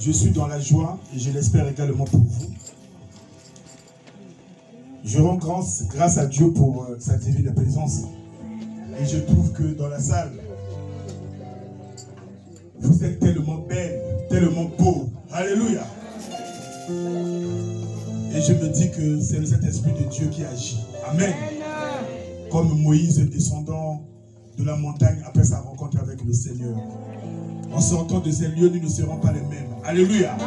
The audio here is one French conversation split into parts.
Je suis dans la joie et je l'espère également pour vous. Je rends grâce à Dieu pour sa divine présence. Et je trouve que dans la salle, vous êtes tellement belle, tellement beau. Alléluia. Et je me dis que c'est le Saint-Esprit de Dieu qui agit. Amen. Comme Moïse descendant de la montagne après sa rencontre avec le Seigneur. En sortant de ces lieux, nous ne serons pas les mêmes. Alléluia.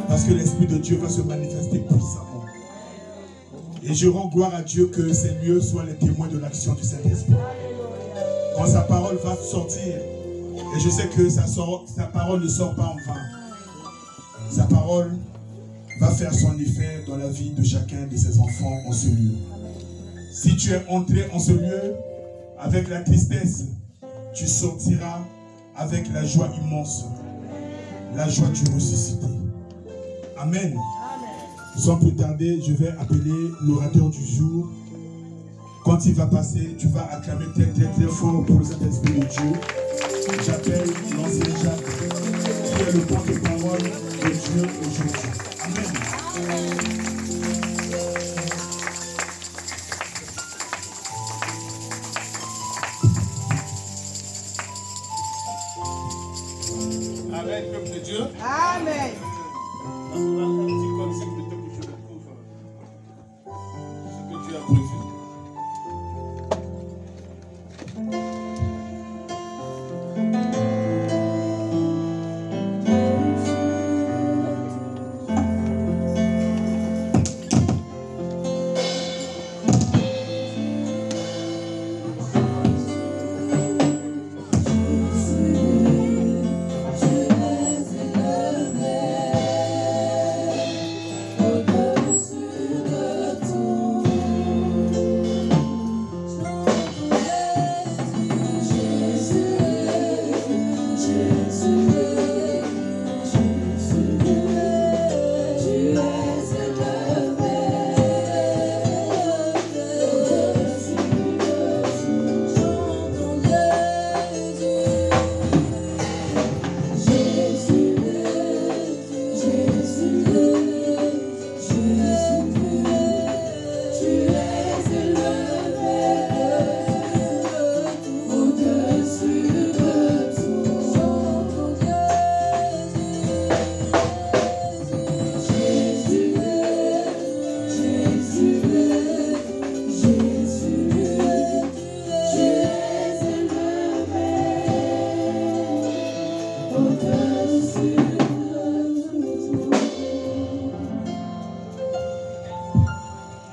Parce que l'Esprit de Dieu va se manifester puissamment. Et je rends gloire à Dieu que ces lieux soient les témoins de l'action du Saint-Esprit. Quand sa parole va sortir, et je sais que sa parole ne sort pas en vain. Sa parole va faire son effet dans la vie de chacun de ses enfants en ce lieu. Si tu es entré en ce lieu avec la tristesse, tu sortiras avec la joie immense, la joie du ressuscité. Amen. Sans plus tarder, je vais appeler l'orateur du jour. Quand il va passer, tu vas acclamer très très très fort pour le Saint-Esprit de Dieu. J'appelle l'ancien Jacques, qui est le porte-parole de Dieu aujourd'hui. Amen. Amen, peuple de Dieu. Amen. Un petit concept de temps que je retrouve ce que Dieu a prévu.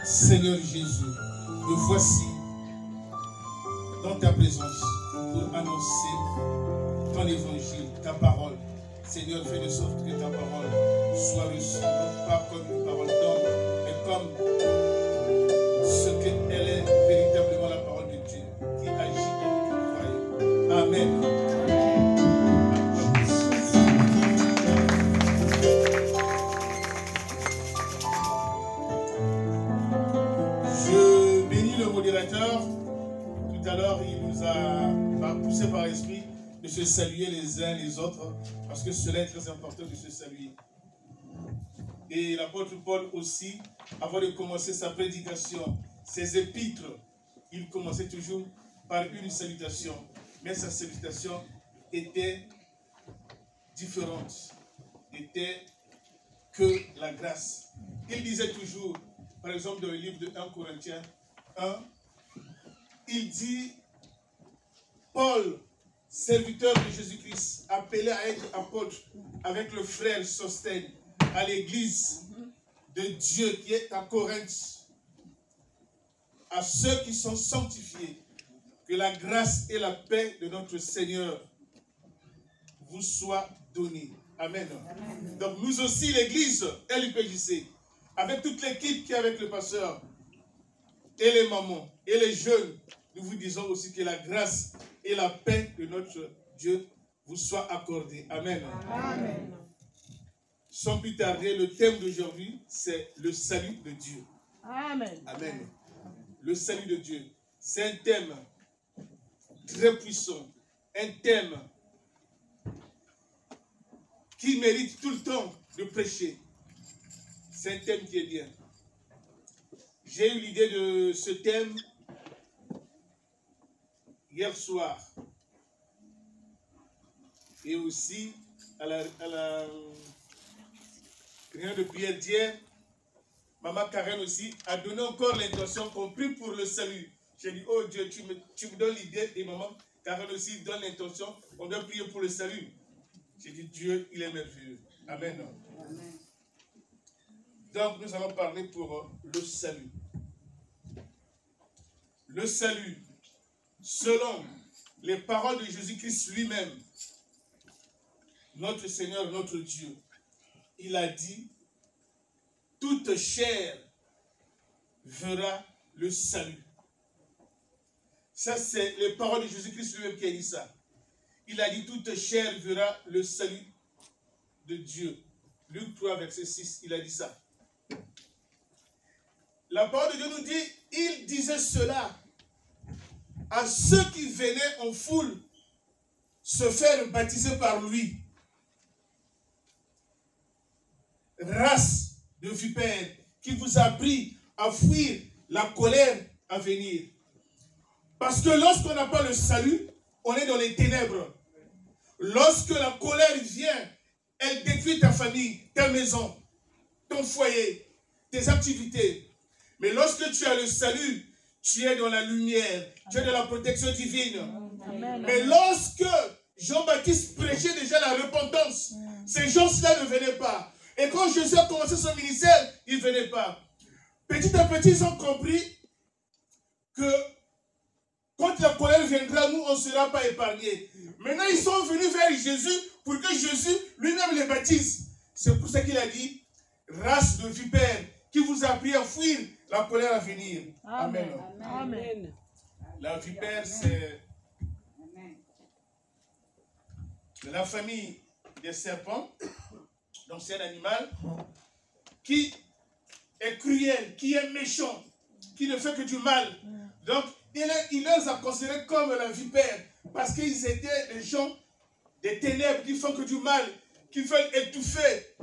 Seigneur Jésus, me voici dans ta présence pour annoncer ton évangile, ta parole. Seigneur, fais de sorte que ta parole soit reçue, non pas comme une parole d'homme, mais comme ce qu'elle est véritablement la parole de Dieu, qui agit dans notre croyant. Amen. Je bénis le modérateur. Tout à l'heure, il nous a poussé par l'esprit de se saluer les uns les autres, parce que cela est très important de se saluer. Et l'apôtre Paul aussi, avant de commencer sa prédication, ses épîtres, il commençait toujours par une salutation. Mais sa salutation était différente, était que la grâce. Il disait toujours, par exemple dans le livre de 1 Corinthiens 1, il dit, Paul, serviteur de Jésus-Christ, appelé à être apôtre avec le frère Sostène à l'église de Dieu qui est à Corinthe, à ceux qui sont sanctifiés, que la grâce et la paix de notre Seigneur vous soient données. Amen. Amen. Donc nous aussi, l'église LUPJC, avec toute l'équipe qui est avec le pasteur, et les mamans, et les jeunes, nous vous disons aussi que la grâce et la paix de notre Dieu vous soient accordées. Amen. Amen. Sans plus tarder, le thème d'aujourd'hui, c'est le salut de Dieu. Amen. Amen. Le salut de Dieu. C'est un thème très puissant. Un thème qui mérite tout le temps de prêcher. C'est un thème qui est bien. J'ai eu l'idée de ce thème hier soir. Et aussi à la réunion de prière d'hier, Maman Karen aussi a donné encore l'intention qu'on prie pour le salut. J'ai dit, oh Dieu, tu me donnes l'idée, et Maman Karen aussi donne l'intention, on doit prier pour le salut. J'ai dit, Dieu, il est merveilleux. Amen. Amen. Donc, nous allons parler pour le salut. Le salut, selon les paroles de Jésus-Christ lui-même, notre Seigneur, notre Dieu, il a dit, toute chair verra le salut. Ça, c'est les paroles de Jésus-Christ lui-même qui a dit ça. Il a dit, toute chair verra le salut de Dieu. Luc 3, verset 6, il a dit ça. La parole de Dieu nous dit, il disait cela à ceux qui venaient en foule se faire baptiser par lui. Race de vipères qui vous a pris à fuir la colère à venir. Parce que lorsqu'on n'a pas le salut, on est dans les ténèbres. Lorsque la colère vient, elle détruit ta famille, ta maison, ton foyer, tes activités. Mais lorsque tu as le salut, tu es dans la lumière, tu es dans la protection divine. Amen. Mais lorsque Jean-Baptiste prêchait déjà la repentance, ces gens-là ne venaient pas. Et quand Jésus a commencé son ministère, ils ne venaient pas. Petit à petit, ils ont compris que quand la colère viendra, nous, on ne sera pas épargnés. Maintenant, ils sont venus vers Jésus pour que Jésus lui-même les baptise. C'est pour ça qu'il a dit, race de vipères, qui vous a appris à fuir la colère à venir. Amen. Amen. Amen. La vipère, c'est la famille des serpents. Donc c'est un animal qui est cruel, qui est méchant, qui ne fait que du mal. Donc il les a considérés comme la vipère parce qu'ils étaient des gens des ténèbres qui font que du mal, qui veulent étouffer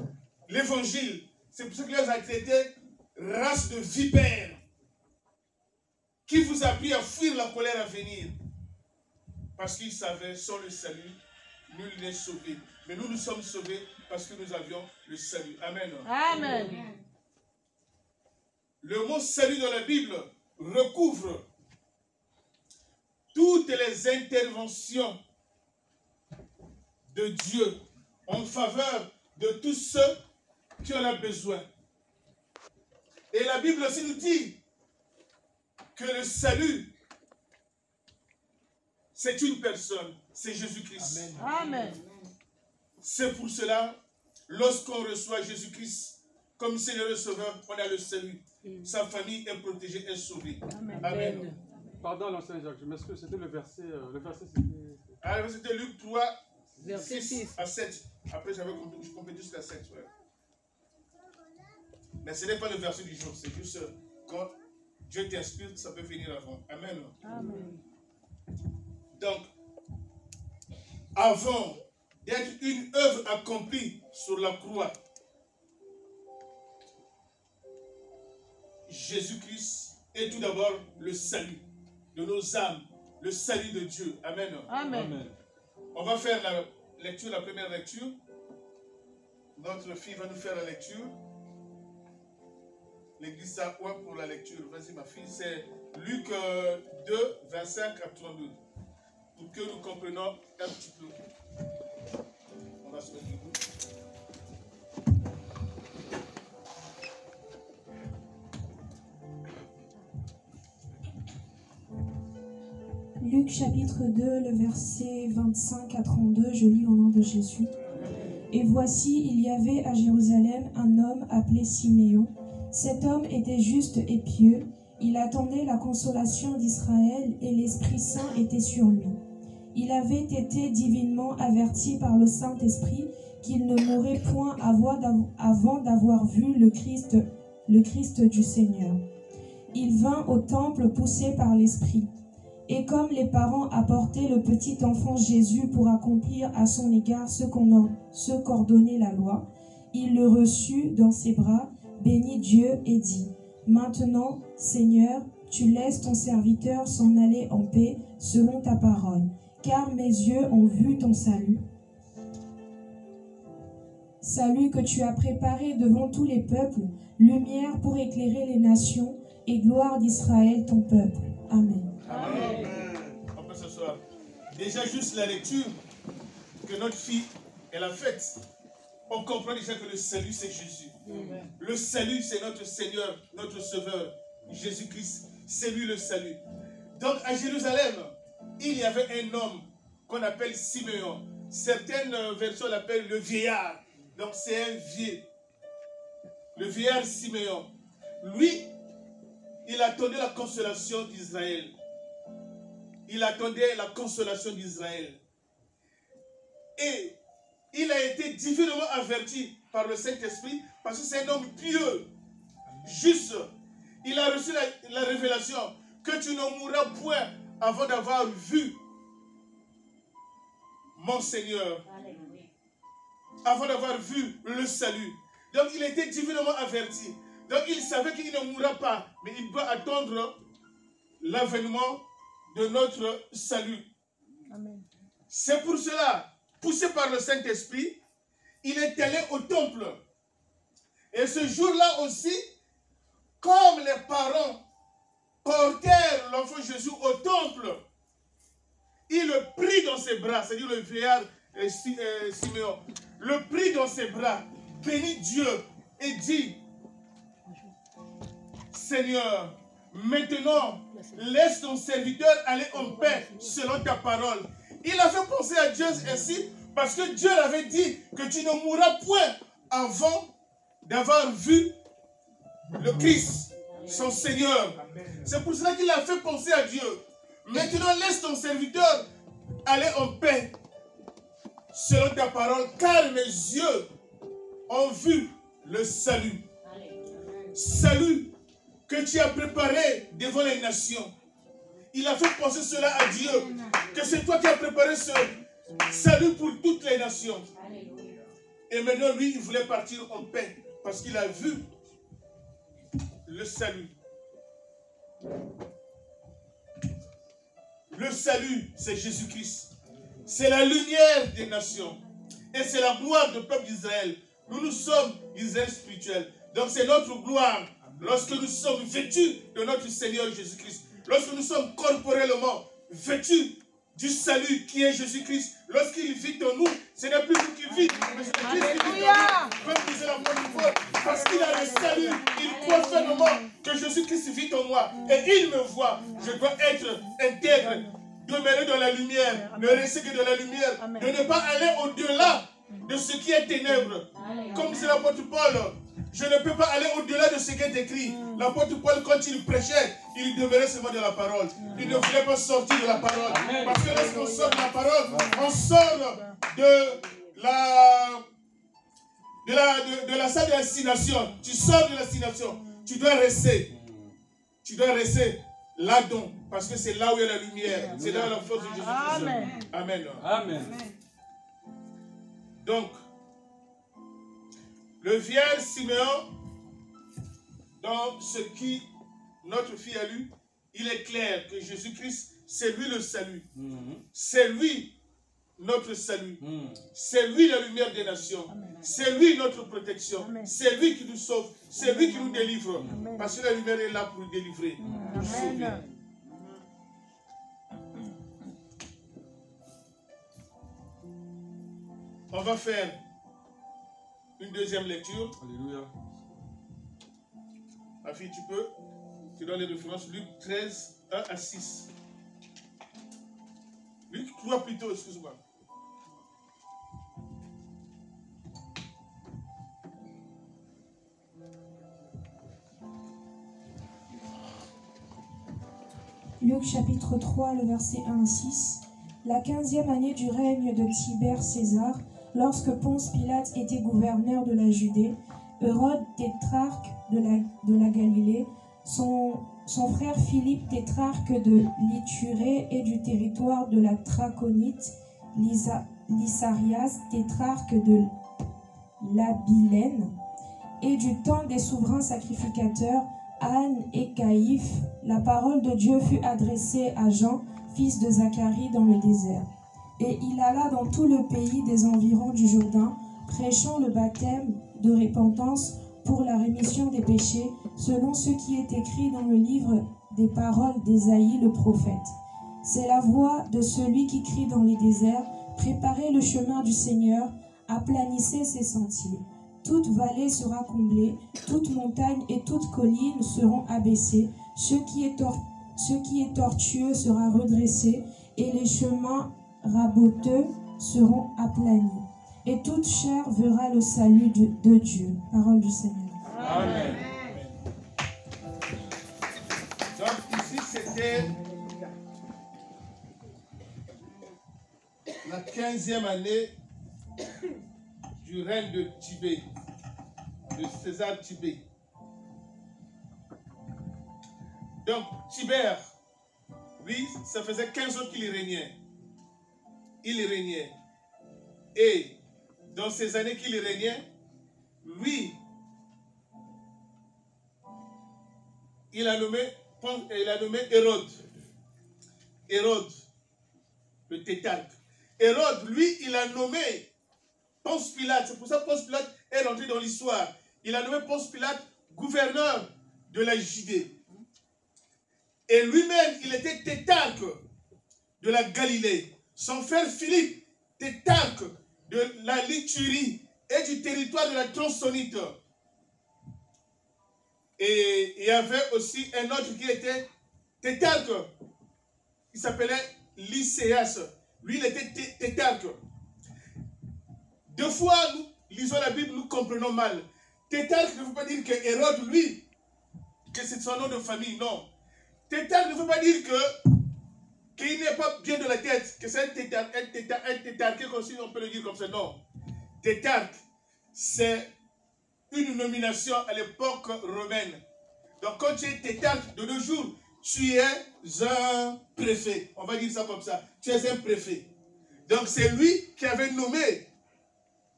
l'évangile. C'est pour ça qu'il les a traités race de vipères qui vous a appris à fuir la colère à venir. Parce qu'ils savaient, sans le salut, nul n'est sauvé. Mais nous sommes sauvés parce que nous avions le salut. Amen. Amen. Le mot salut dans la Bible recouvre toutes les interventions de Dieu en faveur de tous ceux qui en ont besoin. Et la Bible aussi nous dit que le salut, c'est une personne, c'est Jésus-Christ. Amen. Amen. C'est pour cela, lorsqu'on reçoit Jésus-Christ comme Seigneur et Sauveur, on a le salut. Sa famille est protégée et sauvée. Amen. Amen. Pardon, l'ancien Jacques, je m'excuse, c'était le verset c'était... Ah, c'était Luc 3, verset 6 à 7. Après, je complété jusqu'à 7. Ouais. Mais ce n'est pas le verset du jour, c'est juste quand Dieu t'inspire, ça peut venir avant. Amen. Amen. Donc, avant d'être une œuvre accomplie sur la croix, Jésus-Christ est tout d'abord le salut de nos âmes, le salut de Dieu. Amen. Amen. Amen. On va faire la lecture, la première lecture. Notre fille va nous faire la lecture. L'église s'appoie pour la lecture. Vas-y ma fille, c'est Luc 2, 25 à 32. Pour que nous comprenions un petit peu. On va se mettre debout. Luc chapitre 2, le verset 25 à 32, je lis au nom de Jésus. Et voici, il y avait à Jérusalem un homme appelé Siméon. Cet homme était juste et pieux. Il attendait la consolation d'Israël et l'Esprit Saint était sur lui. Il avait été divinement averti par le Saint-Esprit qu'il ne mourrait point avant d'avoir vu le Christ du Seigneur. Il vint au temple poussé par l'Esprit. Et comme les parents apportaient le petit enfant Jésus pour accomplir à son égard ce qu'ordonnait la loi, il le reçut dans ses bras, bénit Dieu et dit, « Maintenant, Seigneur, tu laisses ton serviteur s'en aller en paix selon ta parole, car mes yeux ont vu ton salut. Salut que tu as préparé devant tous les peuples, lumière pour éclairer les nations et gloire d'Israël ton peuple. Amen. » Amen. On peut s'asseoir. Déjà, juste la lecture que notre fille, elle a faite. On comprend déjà que le salut, c'est Jésus. Amen. Le salut, c'est notre Seigneur, notre Sauveur, Jésus-Christ. C'est lui le salut. Donc, à Jérusalem, il y avait un homme qu'on appelle Siméon. Certaines versions l'appellent le vieillard. Donc, c'est un vieux. Le vieillard Siméon. Lui, il attendait la consolation d'Israël. Il attendait la consolation d'Israël. Et il a été divinement averti par le Saint-Esprit parce que c'est un homme pieux, juste. Il a reçu la révélation que tu ne mourras point avant d'avoir vu mon Seigneur, avant d'avoir vu le salut. Donc il était divinement averti. Donc il savait qu'il ne mourra pas, mais il doit attendre l'avènement de notre salut. C'est pour cela, poussé par le Saint-Esprit, il est allé au temple. Et ce jour-là aussi, comme les parents portèrent l'enfant Jésus au temple, il le prit dans ses bras, c'est-à-dire le vieillard Siméon, le prit dans ses bras, bénit Dieu et dit, Seigneur, maintenant, laisse ton serviteur aller en paix selon ta parole. Il a fait penser à Dieu ainsi parce que Dieu l'avait dit que tu ne mourras point avant d'avoir vu le Christ, son Seigneur. C'est pour cela qu'il a fait penser à Dieu. Maintenant, laisse ton serviteur aller en paix selon ta parole, car mes yeux ont vu le salut. Salut que tu as préparé devant les nations. Il a fait penser cela à Dieu, que c'est toi qui as préparé ce salut pour toutes les nations. Et maintenant, lui, il voulait partir en paix, parce qu'il a vu le salut. Le salut, c'est Jésus-Christ. C'est la lumière des nations. Et c'est la gloire du peuple d'Israël. Nous sommes Israël spirituel. Donc c'est notre gloire lorsque nous sommes vêtus de notre Seigneur Jésus-Christ. Lorsque nous sommes corporellement vêtus du salut qui est Jésus-Christ. Lorsqu'il vit en nous, ce n'est plus nous qui vit, mais c'est Christ qui vit en nous. Comme disait l'apôtre Paul, parce qu'il a le salut, il croit fermement que Jésus-Christ vit en moi. Et il me voit. Je dois être intègre, demeurer dans la lumière, ne rester que dans la lumière, de ne pas aller au-delà de ce qui est ténèbres. Comme disait l'apôtre Paul, je ne peux pas aller au-delà de ce qui est écrit. L'apôtre Paul, quand il prêchait, il demeurait seulement de la parole. Il ne voulait pas sortir de la parole. Parce que lorsqu'on sort de la parole, on sort de la salle de l'assignation. Tu sors de l'assignation. Tu dois rester. Tu dois rester là-dedans. Parce que c'est là où il y a la lumière. C'est là où la force de Jésus-Christ. Amen. Amen. Amen. Donc, le vieil Siméon, dans ce qui notre fille a lu, il est clair que Jésus-Christ, c'est lui le salut. C'est lui notre salut. C'est lui la lumière des nations. C'est lui notre protection. C'est lui qui nous sauve. C'est lui qui nous délivre. Parce que la lumière est là pour nous délivrer, pour nous sauver. On va faire une deuxième lecture. Alléluia. Ma fille, tu donnes les références. Luc 13, 1 à 6. Luc 3 plutôt, excuse-moi. Luc chapitre 3, le verset 1 à 6. La 15e année du règne de Tibère César, lorsque Ponce Pilate était gouverneur de la Judée, Hérode tétrarque de la Galilée, son son frère Philippe, tétrarque de l'Ithurée et du territoire de la Traconite, Lysarias, tétrarque de l'Abilène, et du temps des souverains sacrificateurs, Anne et Caïphe, la parole de Dieu fut adressée à Jean, fils de Zacharie, dans le désert. Et il alla dans tout le pays des environs du Jourdain, prêchant le baptême de repentance pour la rémission des péchés, selon ce qui est écrit dans le livre des paroles d'Ésaïe le prophète. C'est la voix de celui qui crie dans les déserts, préparez le chemin du Seigneur, aplanissez ses sentiers. Toute vallée sera comblée, toute montagne et toute colline seront abaissées, ce qui est tortueux sera redressé, et les chemins raboteux seront aplanis. Et toute chair verra le salut de Dieu. Parole du Seigneur. Amen. Donc ici c'était la 15e année du règne de Tibée, de César Tibée. Donc Tibère, lui, ça faisait 15 ans qu'il régnait. Il régnait. Et dans ces années qu'il régnait, lui, il a nommé Hérode. Hérode, le tétrarque. Hérode, lui, il a nommé Ponce Pilate. C'est pour ça que Ponce Pilate est rentré dans l'histoire. Il a nommé Ponce Pilate gouverneur de la Judée. Et lui-même, il était tétrarque de la Galilée. Son frère Philippe, tétrarque de la Liturie et du territoire de la Transonite. Et il y avait aussi un autre qui était tétrarque. Il s'appelait Lycéas. Lui, il était tétrarque. Deux fois, nous lisons la Bible, nous comprenons mal. Tétrarque ne veut pas dire que Hérode, lui, que c'est son nom de famille, non. Tétrarque ne veut pas dire qu'il n'est pas bien de la tête, que c'est un tétrarque, comme si on peut le dire comme ça, non. Tétrarque, c'est une nomination à l'époque romaine. Donc quand tu es tétrarque de nos jours, tu es un préfet. On va dire ça comme ça. Tu es un préfet. Donc c'est lui qui avait nommé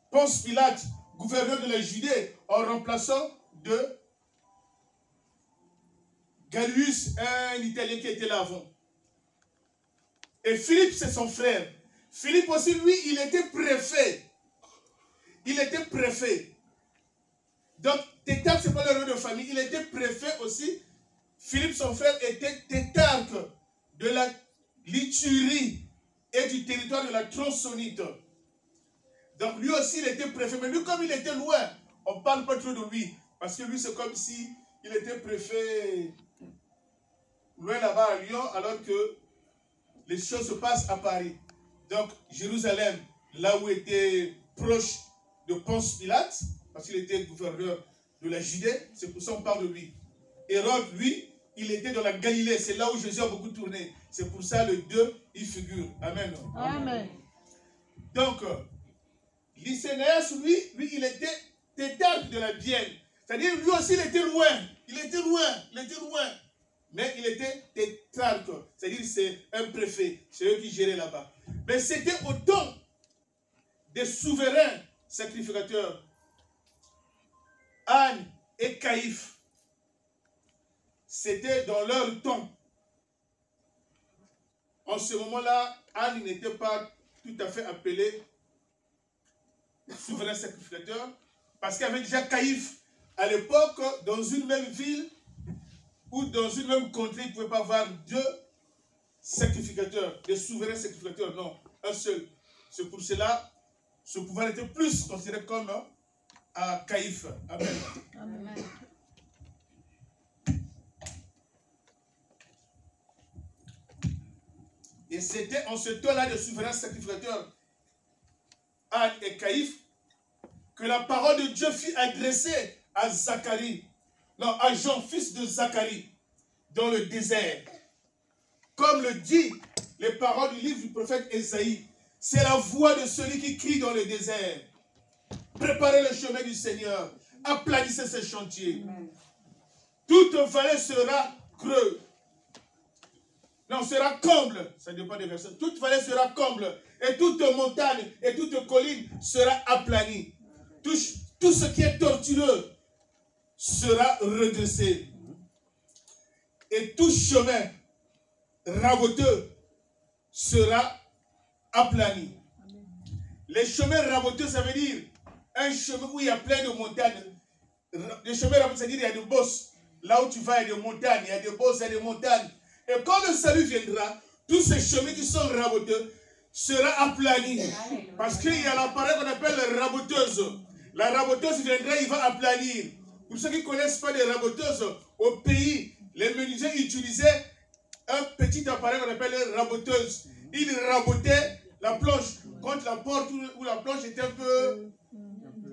Ponce Pilate, gouverneur de la Judée, en remplaçant de Gallus, un Italien qui était là avant. Et Philippe, c'est son frère. Philippe aussi, lui, il était préfet. Il était préfet. Donc, tétrarque, ce n'est pas le nom de famille. Il était préfet aussi. Philippe, son frère, était tétrarque de la Liturie et du territoire de la Transonite. Donc, lui aussi, il était préfet. Mais lui, comme il était loin, on ne parle pas trop de lui. Parce que lui, c'est comme si il était préfet loin là-bas à Lyon, alors que les choses se passent à Paris. Donc, Jérusalem, là où était proche de Ponce Pilate, parce qu'il était gouverneur de la Judée, c'est pour ça qu'on parle de lui. Hérode, lui, il était dans la Galilée, c'est là où Jésus a beaucoup tourné. C'est pour ça le 2, il figure. Amen. Amen. Donc, Lycéas, lui, il était tétrarque de la Bienne. C'est-à-dire, lui aussi, il était loin. Il était loin. Mais il était tétrarque. C'est-à-dire, c'est un préfet. C'est eux qui géraient là-bas. Mais c'était au temps des souverains sacrificateurs. Anne et Caïphe. C'était dans leur temps. En ce moment-là, Anne n'était pas tout à fait appelé souverain sacrificateur, parce qu'il y avait déjà Caïphe. À l'époque, dans une même ville ou dans une même contrée, il ne pouvait pas avoir deux sacrificateurs, des souverains sacrificateurs, non, un seul. C'est pour cela, ce pouvoir était plus considéré comme à Caïphe. Amen. Amen. Et c'était en ce temps-là de souverains sacrificateurs, Anne et Caïphe, que la parole de Dieu fut adressée à Zacharie, non, à Jean, fils de Zacharie, dans le désert. Comme le dit les paroles du livre du prophète Ésaïe, c'est la voix de celui qui crie dans le désert. Préparez le chemin du Seigneur, aplanissez ses chantiers. Toute vallée sera creux. Non, sera comble. Ça dépend des versets. Toute vallée sera comble. Et toute montagne et toute colline sera aplanie. Tout ce qui est tortueux sera redressé. Et tout chemin raboteux sera aplani. Les chemins raboteux, ça veut dire un chemin où il y a plein de montagnes. Les chemins raboteux, ça veut dire qu'il y a des bosses. Là où tu vas, il y a des montagnes, il y a des bosses, il y a des montagnes. Et quand le salut viendra, tous ces chemins qui sont raboteux sera aplani. Parce qu'il y a l'appareil qu'on appelle la raboteuse. La raboteuse viendra, il va aplanir. Pour ceux qui ne connaissent pas les raboteuses, au pays, les menuisiers utilisaient un petit appareil qu'on appelle la raboteuse. Ils rabotaient la planche contre la porte où la planche était un peu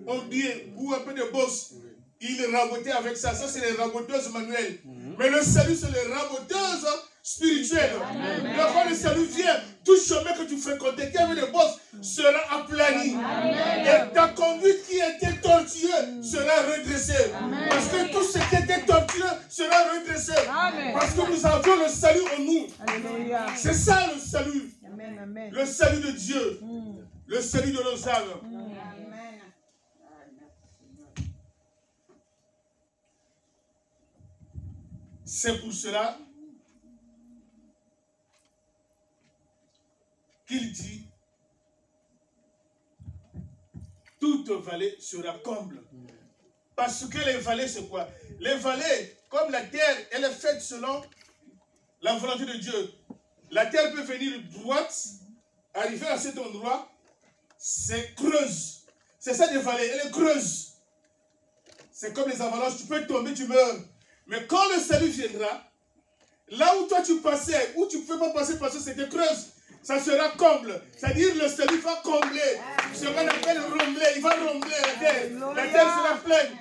ondulée ou un peu de bosse. Ils rabotaient avec ça. Ça, c'est les raboteuses manuelles. Mais le salut, c'est les raboteuses spirituelles. Donc, quand le salut vient, tout chemin que tu fréquentais, qui avait des bosses, sera aplani. Et ta conduite qui était tortueuse sera redressée. Parce que tout ce qui était tortueux sera redressé. Parce que nous avions le salut en nous. C'est ça le salut. Le salut de Dieu. Le salut de nos âmes. C'est pour cela qu'il dit toute vallée sera comble. Parce que les vallées, c'est quoi? Les vallées, comme la terre, elle est faite selon la volonté de Dieu. La terre peut venir droite, arriver à cet endroit, c'est creuse. C'est ça des vallées, elle est creuse. C'est comme les avalanches, tu peux tomber, tu meurs. Mais quand le salut viendra, là où toi tu passais, où tu ne pouvais pas passer parce que c'était creuse, ça sera comble. C'est-à-dire le salut va combler. Ce qu'on appelle rombler, il va rombler la terre. La terre sera pleine.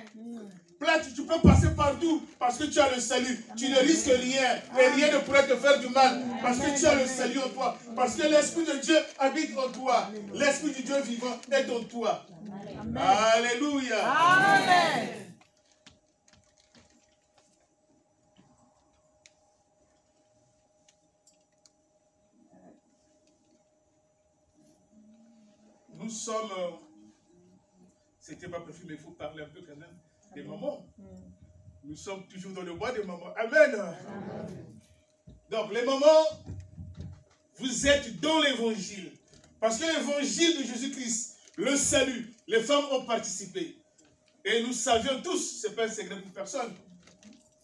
Plate, tu peux passer partout parce que tu as le salut. Tu ne risques rien et rien ne pourrait te faire du mal parce que tu as le salut en toi. Parce que l'Esprit de Dieu habite en toi. L'Esprit du Dieu vivant est en toi. Amen. Alléluia. Amen. Nous sommes, c'était pas prévu, mais il faut parler un peu quand même des mamans. Nous sommes toujours dans le bois des mamans. Amen. Donc les mamans, vous êtes dans l'évangile. Parce que l'évangile de Jésus-Christ, le salut, les femmes ont participé. Et nous savions tous, ce n'est pas un secret pour personne,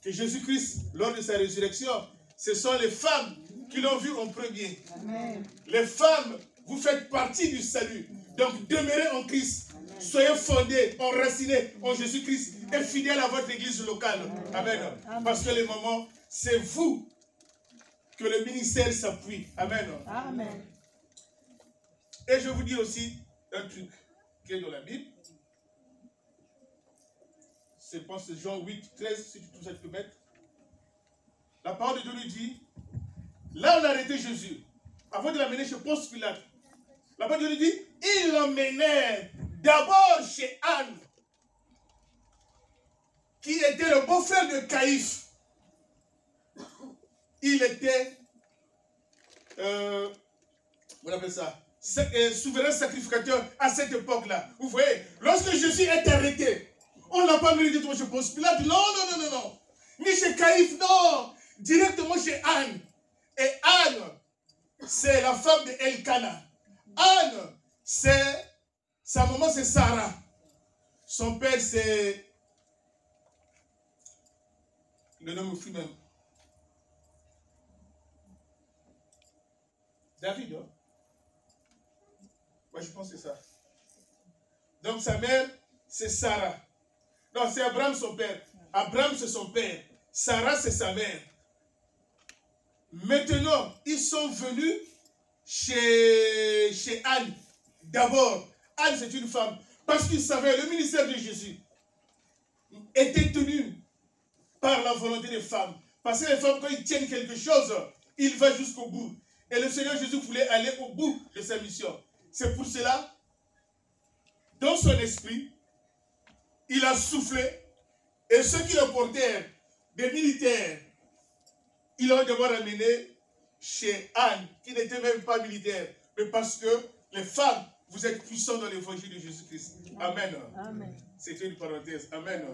que Jésus-Christ, lors de sa résurrection, ce sont les femmes qui l'ont vu en premier. Amen. Les femmes, vous faites partie du salut. Donc demeurez en Christ. Soyez fondés, enracinés en Jésus-Christ et fidèles à votre église locale. Amen. Parce que les mamans, c'est vous que le ministère s'appuie. Amen. Amen. Et je vous dis aussi un truc qui est dans la Bible. Je pense que c'est Jean 8, 13, si tu trouves ça, tu peux mettre. La parole de Dieu nous dit, là on a arrêté Jésus. Avant de l'amener chez Ponce Pilate, la parole de Dieu nous dit, ils l'emmenèrent d'abord chez Anne, qui était le beau-frère de Caïphe. Il était, on appelle ça, souverain sacrificateur à cette époque-là. Vous voyez, lorsque Jésus est arrêté, on n'a pas mis directement chez Ponce Pilate. Non, non, non, non, non. Ni chez Caïphe, non. Directement chez Anne. Et Anne, c'est la femme de Elkana. Anne, sa maman, c'est Sarah. Son père, c'est... Le nom me fuit même. David, hein? Ouais, je pense que c'est ça. Donc sa mère, c'est Sarah. Non, c'est Abraham son père. Abraham, c'est son père. Sarah, c'est sa mère. Maintenant, ils sont venus chez Anne. D'abord, Anne, c'est une femme. Parce qu'ils savaient, le ministère de Jésus était tenu par la volonté des femmes. Parce que les femmes, quand ils tiennent quelque chose, ils vont jusqu'au bout. Et le Seigneur Jésus voulait aller au bout de sa mission. C'est pour cela, dans son esprit, il a soufflé. Et ceux qui le portèrent, des militaires, ils l'ont d'abord ramené chez Anne, qui n'était même pas militaire, mais parce que les femmes, vous êtes puissants dans l'évangile de Jésus-Christ. Amen. Amen. C'était une parenthèse. Amen.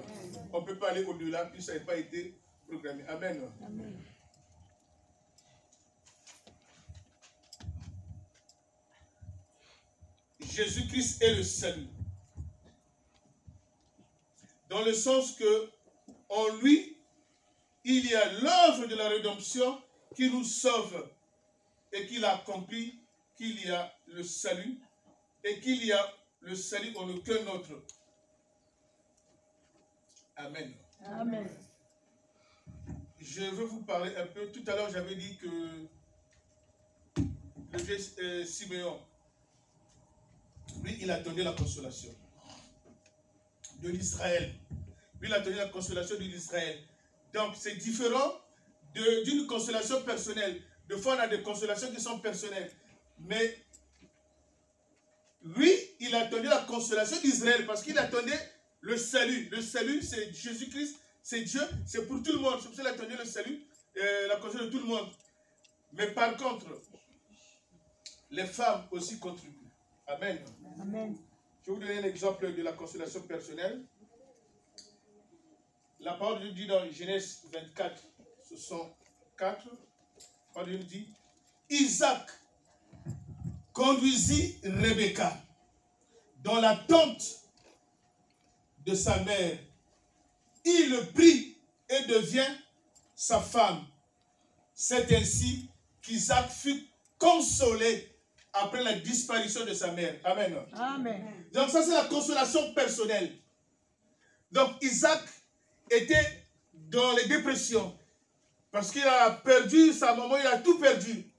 On ne peut pas aller au-delà, puis ça n'a pas été programmé. Amen. Amen. Jésus-Christ est le salut. Dans le sens que, en lui, il y a l'œuvre de la rédemption qui nous sauve et qu'il a accompli, qu'il y a le salut et qu'il y a le salut en aucun autre. Amen. Amen. Je veux vous parler un peu. Tout à l'heure, j'avais dit que le vieux Siméon, lui, il attendait la consolation de l'Israël. Lui, il attendait la consolation de l'Israël. Donc, c'est différent d'une consolation personnelle. De fois, on a des consolations qui sont personnelles. Mais lui, il attendait la consolation d'Israël parce qu'il attendait le salut. Le salut, c'est Jésus-Christ, c'est Dieu, c'est pour tout le monde. C'est pour ça qu'il attendait le salut, la consolation de tout le monde. Mais par contre, les femmes aussi contribuent. Amen. Amen. Je vais vous donner un exemple de la consolation personnelle. La parole de Dieu dit dans Genèse 24, ce sont 4. La parole de Dieu dit, Isaac conduisit Rebecca dans la tente de sa mère. Il le prit et devient sa femme. C'est ainsi qu'Isaac fut consolé après la disparition de sa mère. Amen. Amen. Donc ça, c'est la consolation personnelle. Donc Isaac était dans les dépressions parce qu'il a perdu sa maman, il a tout perdu.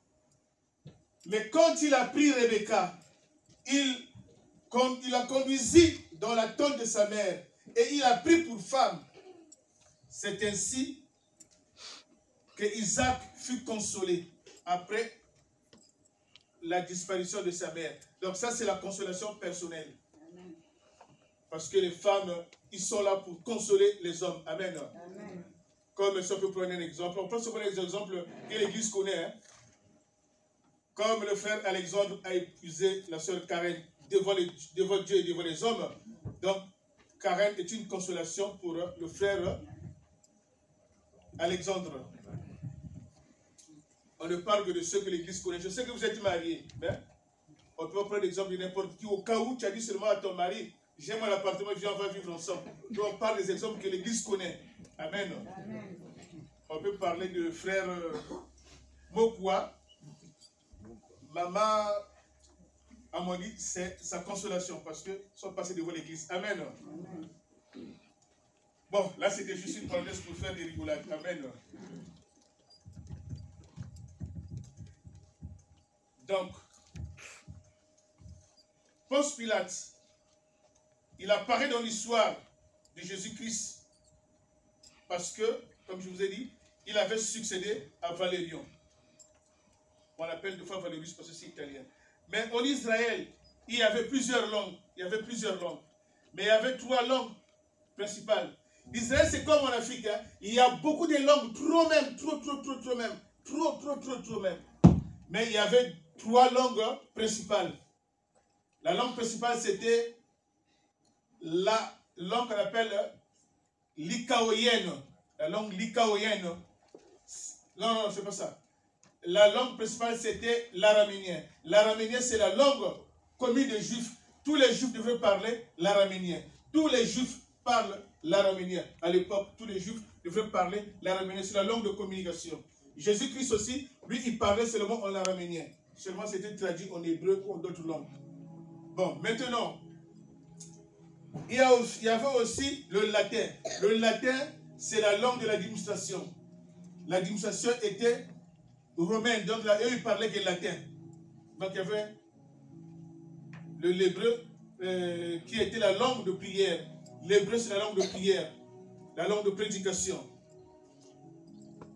Mais quand il a pris Rebecca, il la conduisit dans la tente de sa mère et il a pris pour femme. C'est ainsi que Isaac fut consolé après la disparition de sa mère. Donc ça, c'est la consolation personnelle. Amen. Parce que les femmes, ils sont là pour consoler les hommes. Amen. Amen. Comme si on peut prendre un exemple. On peut se prendre un exemple que l'Église connaît. Hein? Comme le frère Alexandre a épousé la sœur Karen devant Dieu et devant les hommes. Donc, Karen est une consolation pour le frère Alexandre. On ne parle que de ceux que l'Église connaît. Je sais que vous êtes mariés. Mais on peut prendre l'exemple de n'importe qui. Au cas où tu as dit seulement à ton mari, j'ai mon appartement, viens, on va vivre ensemble. Donc on parle des exemples que l'Église connaît. Amen. Amen. On peut parler de frère Mokwa. Maman Amoni, c'est sa consolation parce qu'ils sont passés devant l'Église. Amen. Amen. Bon, là c'était juste une parenthèse pour faire des rigolades. Amen. Donc, Ponce Pilate, il apparaît dans l'histoire de Jésus-Christ parce que, comme je vous ai dit, il avait succédé à Valérion. On l'appelle deux fois Valérius parce que c'est italien. Mais en Israël, il y avait plusieurs langues. Mais il y avait 3 langues principales. Israël, c'est comme en Afrique. Hein? Il y a beaucoup de langues, trop même. Trop même. Mais il y avait 3 langues principales. La langue principale, c'était la langue qu'on appelle l'Ikaoyenne. La langue l'Ikaoyenne. Non, c'est pas ça. La langue principale, c'était l'araménien. L'araménien, c'est la langue commune des Juifs. Tous les Juifs devaient parler l'araménien. Tous les Juifs parlent l'araménien. À l'époque, tous les Juifs devaient parler l'araménien. C'est la langue de communication. Jésus-Christ aussi, lui, il parlait seulement en araménien. Seulement, c'était traduit en hébreu ou en d'autres langues. Bon, maintenant, il y avait aussi le latin. Le latin, c'est la langue de l'administration. L'administration était romaine, donc là, eux, ils parlaient que latin. Donc, il y avait l'hébreu qui était la langue de prière. L'hébreu, c'est la langue de prière, la langue de prédication.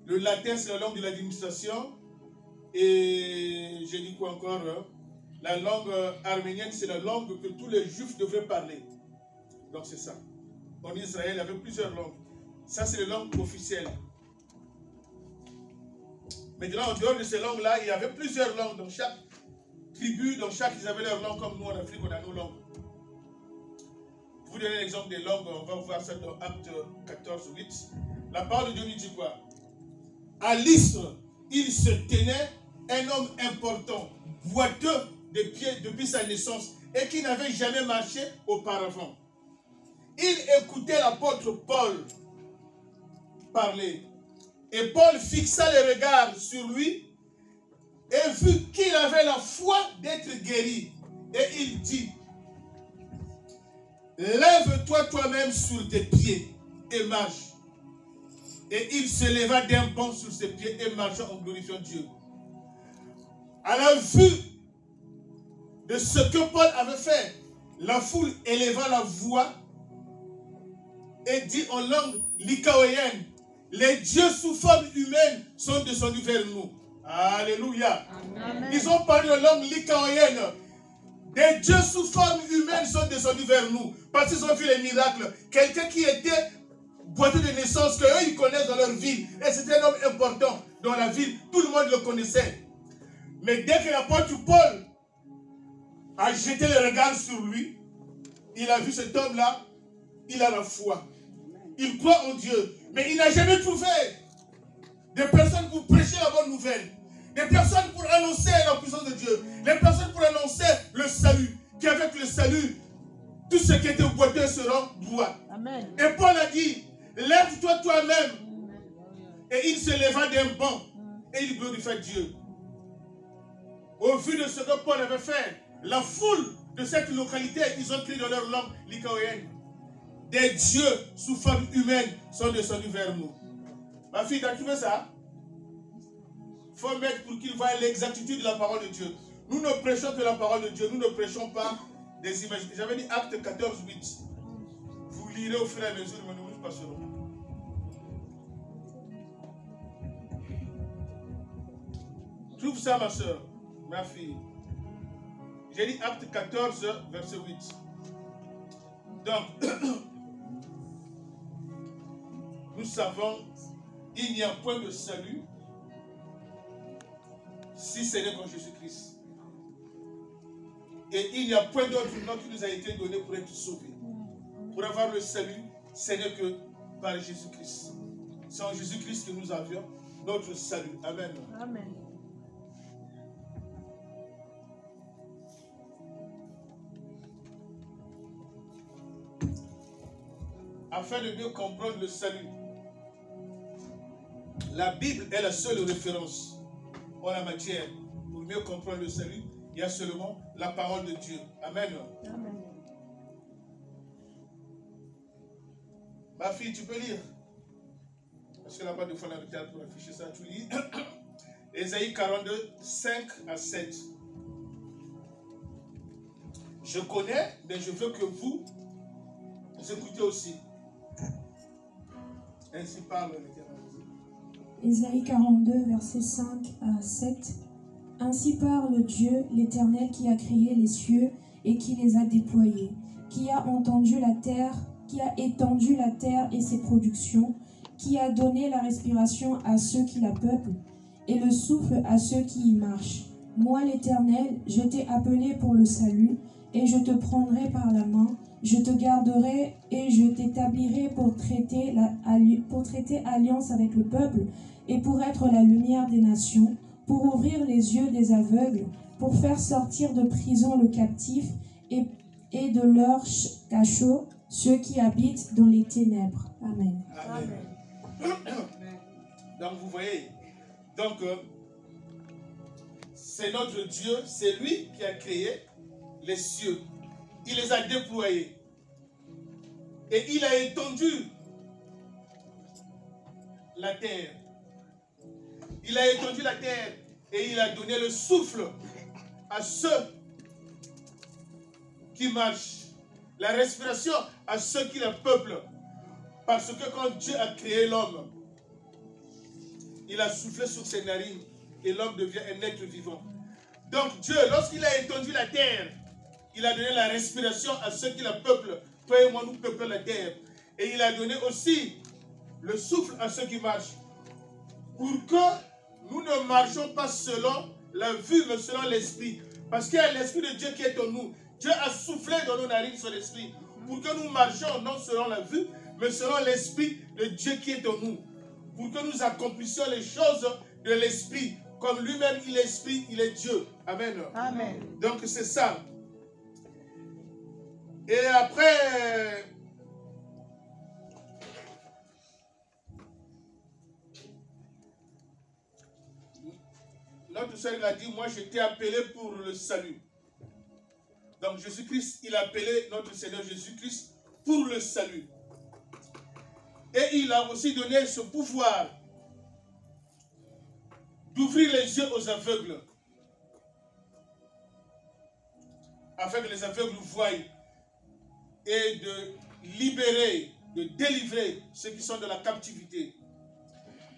Le latin, c'est la langue de l'administration. Et j'ai dit quoi encore? La langue arménienne, c'est la langue que tous les Juifs devraient parler. Donc c'est ça. En Israël, il y avait plusieurs langues. Ça, c'est les langues officielles. Maintenant, en dehors de ces langues-là, il y avait plusieurs langues dans chaque tribu, dans chaque, ils avaient leur langue, comme nous en Afrique, on a nos langues. Pour vous donner l'exemple des langues, on va voir ça dans Acte 14, 8. La parole de Dieu nous dit quoi? À Lystre, il se tenait un homme important, boiteux de pieds depuis sa naissance et qui n'avait jamais marché auparavant. Il écoutait l'apôtre Paul parler. Et Paul fixa les regards sur lui et vu qu'il avait la foi d'être guéri. Et il dit, lève-toi toi-même sur tes pieds et marche. Et il se leva d'un bond sur ses pieds et marcha en glorifiant Dieu. À la vue de ce que Paul avait fait, la foule éleva la voix et dit en langue lycaoïenne, les dieux sous forme humaine sont descendus vers nous. Alléluia. Amen. Ils ont parlé en langue lycaoïenne. Des dieux sous forme humaine sont descendus vers nous. Parce qu'ils ont vu les miracles. Quelqu'un qui était boiteux de naissance, qu'eux ils connaissent dans leur ville. Et c'était un homme important dans la ville. Tout le monde le connaissait. Mais dès que l'apôtre Paul a jeté le regard sur lui, il a vu cet homme-là, il a la foi. Il croit en Dieu. Mais il n'a jamais trouvé des personnes pour prêcher la bonne nouvelle. Des personnes pour annoncer la puissance de Dieu. Des personnes pour annoncer le salut. Qu'avec le salut, tout ce qui était boiteux sera droit. Amen. Et Paul a dit, lève-toi toi-même. Et il se leva d'un bond. Et il glorifia Dieu. Au vu de ce que Paul avait fait, la foule de cette localité, ils ont crié dans leur langue lycaoïenne. Des dieux sous forme humaine sont descendus vers nous. Ma fille, tu as trouvé ça? Il faut mettre pour qu'il voie l'exactitude de la parole de Dieu. Nous ne prêchons que la parole de Dieu. Nous ne prêchons pas des images. J'avais dit Acte 14, 8. Vous lirez au fur et à mesure, mais nous passerons. Trouve ça, ma soeur, ma fille. J'ai dit Acte 14, verset 8. Donc, nous savons, il n'y a point de salut si ce n'est qu'en Jésus-Christ. Et il n'y a point d'autre nom qui nous a été donné pour être sauvés. Pour avoir le salut, ce n'est que par Jésus-Christ. C'est en Jésus-Christ que nous avions notre salut. Amen. Amen. Afin de mieux comprendre le salut, la Bible est la seule référence en la matière. Pour mieux comprendre le salut, il y a seulement la parole de Dieu. Amen. Amen. Ma fille, tu peux lire. Parce que là-bas, de fois, on a le théâtre pour afficher ça. Tu lis. Ésaïe 42, 5 à 7. Je connais, mais je veux que vous écoutez aussi. Ainsi parle l'Éternel. Ésaïe 42, versets 5 à 7. Ainsi parle Dieu, l'Éternel, qui a créé les cieux et qui les a déployés, qui a étendu la terre et ses productions, qui a donné la respiration à ceux qui la peuplent et le souffle à ceux qui y marchent. Moi, l'Éternel, je t'ai appelé pour le salut, et je te prendrai par la main, je te garderai et je t'établirai pour traiter alliance avec le peuple et pour être la lumière des nations, pour ouvrir les yeux des aveugles, pour faire sortir de prison le captif et de leur cachot ceux qui habitent dans les ténèbres. Amen. Amen. Donc vous voyez, c'est notre Dieu, c'est lui qui a créé les cieux. Il les a déployés. Et il a étendu la terre. Il a étendu la terre et il a donné le souffle à ceux qui marchent. La respiration à ceux qui la peuplent. Parce que quand Dieu a créé l'homme, il a soufflé sur ses narines et l'homme devient un être vivant. Donc Dieu, lorsqu'il a étendu la terre, il a donné la respiration à ceux qui la peuplent. Toi et moi, nous peuplons la terre. Et il a donné aussi le souffle à ceux qui marchent. Pour que nous ne marchons pas selon la vue, mais selon l'esprit. Parce qu'il y a l'esprit de Dieu qui est en nous. Dieu a soufflé dans nos narines son esprit pour que nous marchions non selon la vue, mais selon l'esprit de Dieu qui est en nous. Pour que nous accomplissions les choses de l'esprit. Comme lui-même, il est esprit, il est Dieu. Amen. Amen. Donc c'est ça. Et après, notre Seigneur a dit, moi je t'ai appelé pour le salut. Donc Jésus-Christ, il a appelé notre Seigneur Jésus-Christ pour le salut. Et il a aussi donné ce pouvoir d'ouvrir les yeux aux aveugles, afin que les aveugles voient, et de libérer, de délivrer ceux qui sont dans la captivité,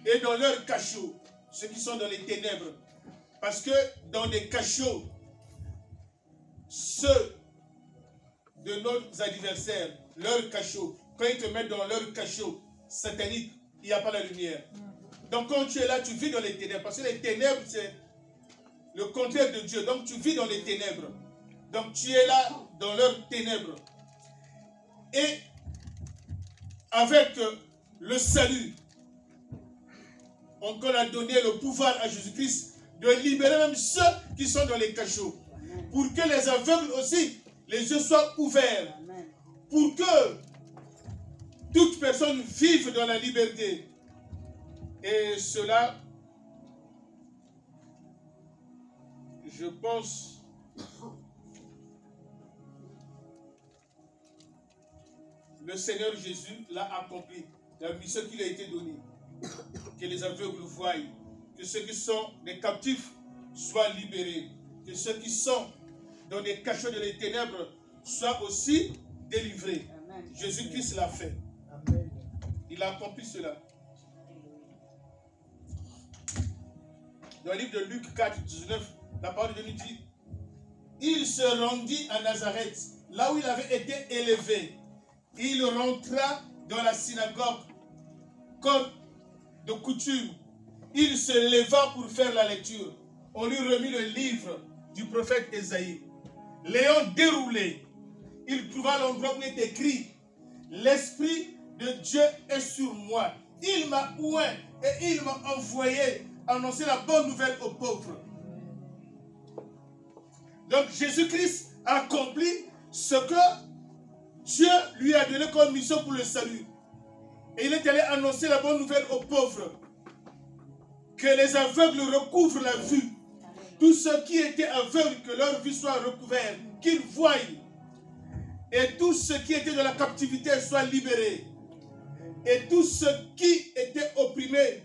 et dans leur cachot, ceux qui sont dans les ténèbres. Parce que dans des cachots, ceux de nos adversaires, leur cachot, quand ils te mettent dans leur cachot satanique, il n'y a pas la lumière. Donc quand tu es là, tu vis dans les ténèbres. Parce que les ténèbres, c'est le contraire de Dieu. Donc tu vis dans les ténèbres. Donc tu es là dans leurs ténèbres. Et avec le salut, on a donné le pouvoir à Jésus-Christ de libérer même ceux qui sont dans les cachots. Pour que les aveugles aussi, les yeux soient ouverts. Pour que toute personne vive dans la liberté. Et cela, je pense, le Seigneur Jésus l'a accompli. La mission qui lui a été donnée. Que les aveugles voient. Que ceux qui sont des captifs soient libérés. Que ceux qui sont dans des cachots de les ténèbres soient aussi délivrés. Jésus-Christ l'a fait. Amen. Il a accompli cela. Dans le livre de Luc 4, 19, la parole de Dieu dit, il se rendit à Nazareth, là où il avait été élevé. Il rentra dans la synagogue comme de coutume. Il se leva pour faire la lecture. On lui remit le livre du prophète Ésaïe. L'ayant déroulé, il trouva l'endroit où il est écrit, l'Esprit de Dieu est sur moi. Il m'a oint et il m'a envoyé annoncer la bonne nouvelle aux pauvres. Donc Jésus-Christ a accompli ce que Dieu lui a donné comme mission pour le salut. Et il est allé annoncer la bonne nouvelle aux pauvres. Que les aveugles recouvrent la vue. Tous ceux qui étaient aveugles, que leur vue soit recouverte, qu'ils voient. Et tous ceux qui étaient dans la captivité soient libérés. Et tous ceux qui étaient opprimés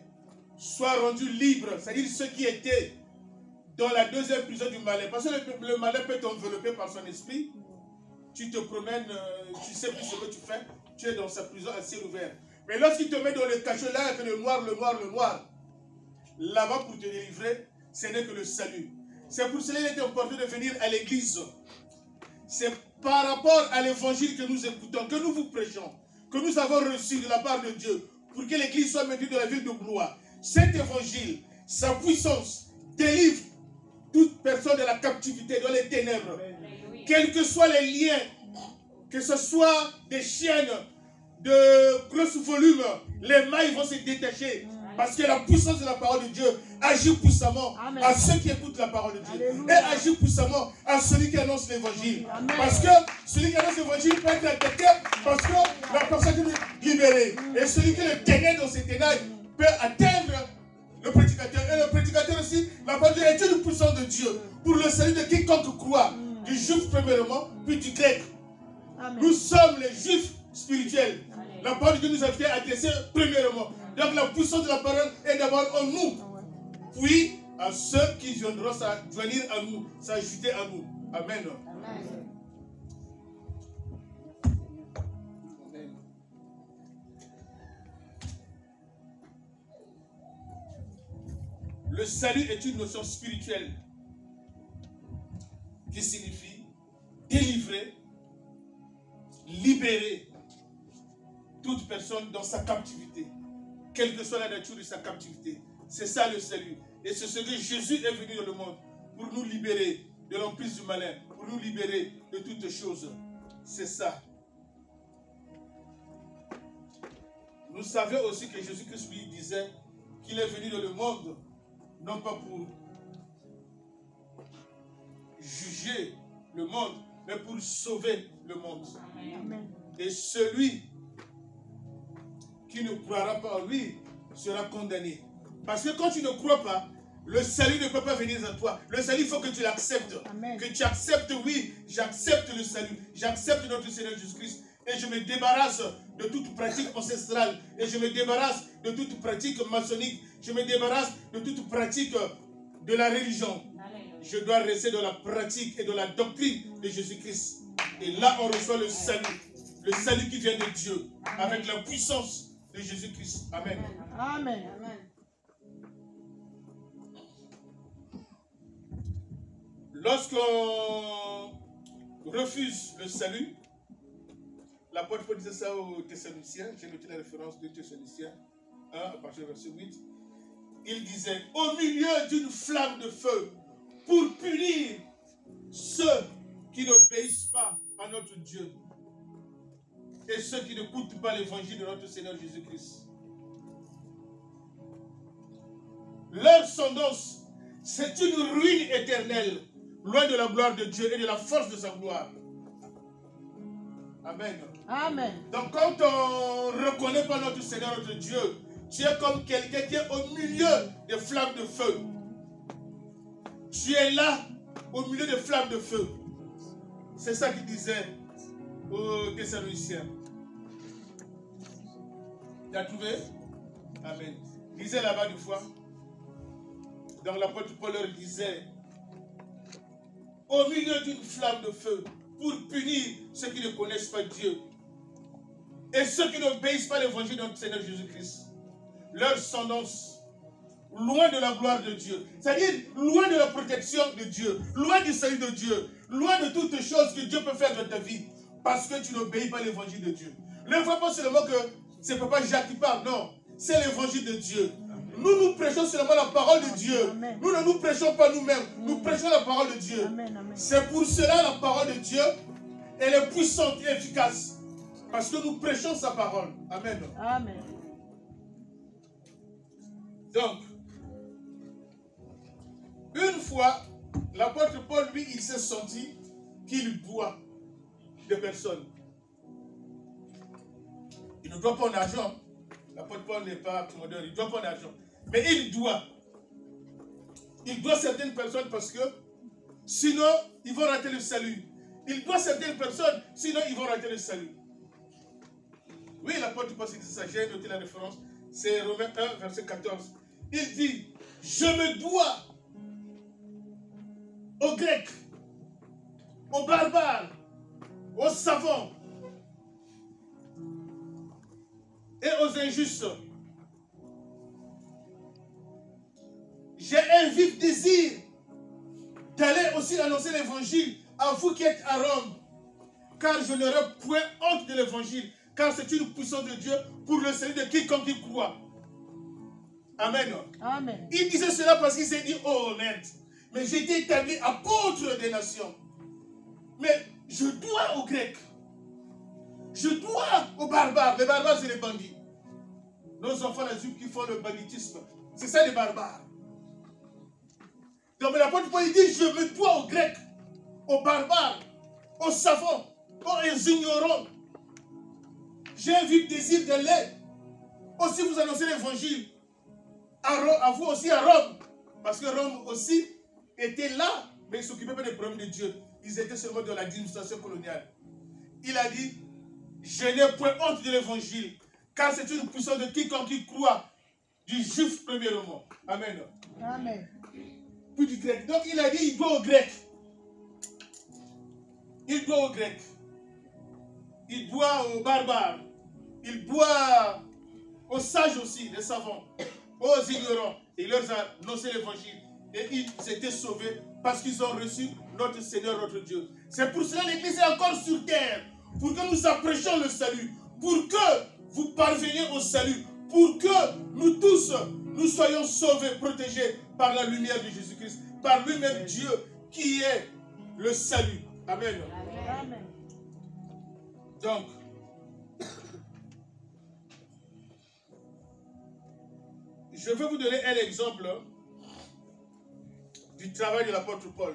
soient rendus libres. C'est-à-dire ceux qui étaient dans la deuxième prison du malin. Parce que le malin peut t'envelopper par son esprit. Tu te promènes, tu sais plus ce que tu fais. Tu es dans sa prison à ciel ouvert. Mais lorsqu'il te met dans le cachot, là, avec le noir, là-bas pour te délivrer, ce n'est que le salut. C'est pour cela qu'il est important de venir à l'église. C'est par rapport à l'évangile que nous écoutons, que nous vous prêchons, que nous avons reçu de la part de Dieu, pour que l'église soit maintenue dans la ville de gloire. Cet évangile, sa puissance, délivre toute personne de la captivité, dans les ténèbres. Quels que soient les liens, que ce soit des chaînes de gros volume, les mailles vont se détacher. Parce que la puissance de la parole de Dieu agit puissamment à ceux qui écoutent la parole de Dieu. Alléluia. Et agit puissamment à celui qui annonce l'évangile. Parce que celui qui annonce l'évangile peut être attaqué parce que la personne est libérée. Et celui qui est ténèbre dans ses ténèbres peut atteindre le prédicateur. Et le prédicateur aussi, la parole de Dieu est une puissance de Dieu pour le salut de quiconque croit. Du juif premièrement, puis du grec. Amen. Nous sommes les juifs spirituels. Amen. La parole de Dieu nous a été adressée premièrement. Donc la puissance de la parole est d'abord en nous. Puis à ceux qui viendront s'joindre à nous, s'ajouter à nous. Amen. Amen. Le salut est une notion spirituelle qui signifie délivrer, libérer toute personne dans sa captivité. quelle que soit la nature de sa captivité. C'est ça le salut. Et c'est ce que Jésus est venu dans le monde pour nous libérer de l'emprise du malin, pour nous libérer de toutes choses. C'est ça. Nous savions aussi que Jésus-Christ lui disait qu'il est venu dans le monde, non pas pour juger le monde, mais pour sauver le monde. Amen. Et celui qui ne croira pas en lui sera condamné. Parce que quand tu ne crois pas, le salut ne peut pas venir à toi. Le salut, il faut que tu l'acceptes. Que tu acceptes, oui, j'accepte le salut. J'accepte notre Seigneur Jésus-Christ. Et je me débarrasse de toute pratique ancestrale. Et je me débarrasse de toute pratique maçonnique. Je me débarrasse de toute pratique de la religion. Je dois rester dans la pratique et dans la doctrine de Jésus-Christ. Et là, on reçoit le salut. Le salut qui vient de Dieu. Avec la puissance de Jésus-Christ. Amen. Amen. Lorsqu'on refuse le salut, l'apôtre Paul disait ça aux Thessaloniciens, j'ai noté la référence de Thessaloniciens 1 à partir du verset 8. Il disait, au milieu d'une flamme de feu, pour punir ceux qui n'obéissent pas à notre Dieu et ceux qui n'écoutent pas l'évangile de notre Seigneur Jésus-Christ. Leur sentence, c'est une ruine éternelle, loin de la gloire de Dieu et de la force de sa gloire. Amen. Amen. Donc quand on ne reconnaît pas notre Seigneur, notre Dieu, tu es comme quelqu'un qui est au milieu des flammes de feu. Tu es là, au milieu des flammes de feu. C'est ça qu'il disait aux Thessaloniciens. Tu as trouvé? Amen. Il disait là-bas une fois, dans l'apôtre Paul leur disait, au milieu d'une flamme de feu, pour punir ceux qui ne connaissent pas Dieu et ceux qui n'obéissent pas l'évangile de notre Seigneur Jésus-Christ. Leur sentence, loin de la gloire de Dieu, c'est-à-dire loin de la protection de Dieu, loin du salut de Dieu, loin de toutes les choses que Dieu peut faire dans ta vie, parce que tu n'obéis pas l'évangile de Dieu. Ne vois pas seulement que c'est Papa Jacques qui parle, non, c'est l'évangile de Dieu. Nous prêchons seulement la parole de Dieu. Amen. Nous ne nous prêchons pas nous-mêmes, nous prêchons la parole de Dieu. C'est pour cela la parole de Dieu, elle est puissante et efficace. Parce que nous prêchons sa parole. Amen. Amen. Donc, une fois, l'apôtre Paul, lui, il s'est senti qu'il doit des personnes. Il ne doit pas en argent. L'apôtre Paul n'est pas commandeur, il ne doit pas en argent. Mais il doit. Il doit certaines personnes parce que sinon, ils vont rater le salut. Il doit certaines personnes, sinon ils vont rater le salut. Oui, l'apôtre Paul dit ça, j'ai noté la référence. C'est Romains 1, verset 14. Il dit, je me dois aux Grecs, aux barbares, aux savants et aux injustes. J'ai un vif désir d'aller aussi annoncer l'évangile à vous qui êtes à Rome, car je n'aurai point honte de l'évangile, car c'est une puissance de Dieu pour le salut de quiconque y croit. Amen. Amen. Il disait cela parce qu'il s'est dit, oh merde, mais j'ai été établi apôtre des nations. Mais je dois aux Grecs. Je dois aux barbares. Les barbares, c'est les bandits. Nos enfants, les hommes qui font le banditisme, c'est ça les barbares. Donc l'apôtre Paul dit, je me dois aux Grecs, aux barbares, aux savants, aux ignorants. J'ai un vif désir de l'aide. Aussi vous annoncez l'évangile. À vous aussi à Rome. Parce que Rome aussi était là, mais ils ne s'occupaient pas des problèmes de Dieu. Ils étaient seulement dans l'administration coloniale. Il a dit, je n'ai point honte de l'évangile, car c'est une puissance de quiconque qui croit, du juif premièrement. Amen. Amen. Puis du grec. Donc il a dit, il doit aux Grecs. Il doit aux Grecs. Il doit aux barbares. Il doit aux sages aussi, les savants, aux ignorants. Il leur a annoncé l'évangile. Et ils étaient sauvés parce qu'ils ont reçu notre Seigneur, notre Dieu. C'est pour cela que l'Église est encore sur terre. Pour que nous apprêchions le salut. Pour que vous parveniez au salut. pour que nous tous, nous soyons sauvés, protégés par la lumière de Jésus-Christ, par lui-même Dieu qui est le salut. Amen. Amen. Donc, je vais vous donner un exemple du travail de l'apôtre Paul,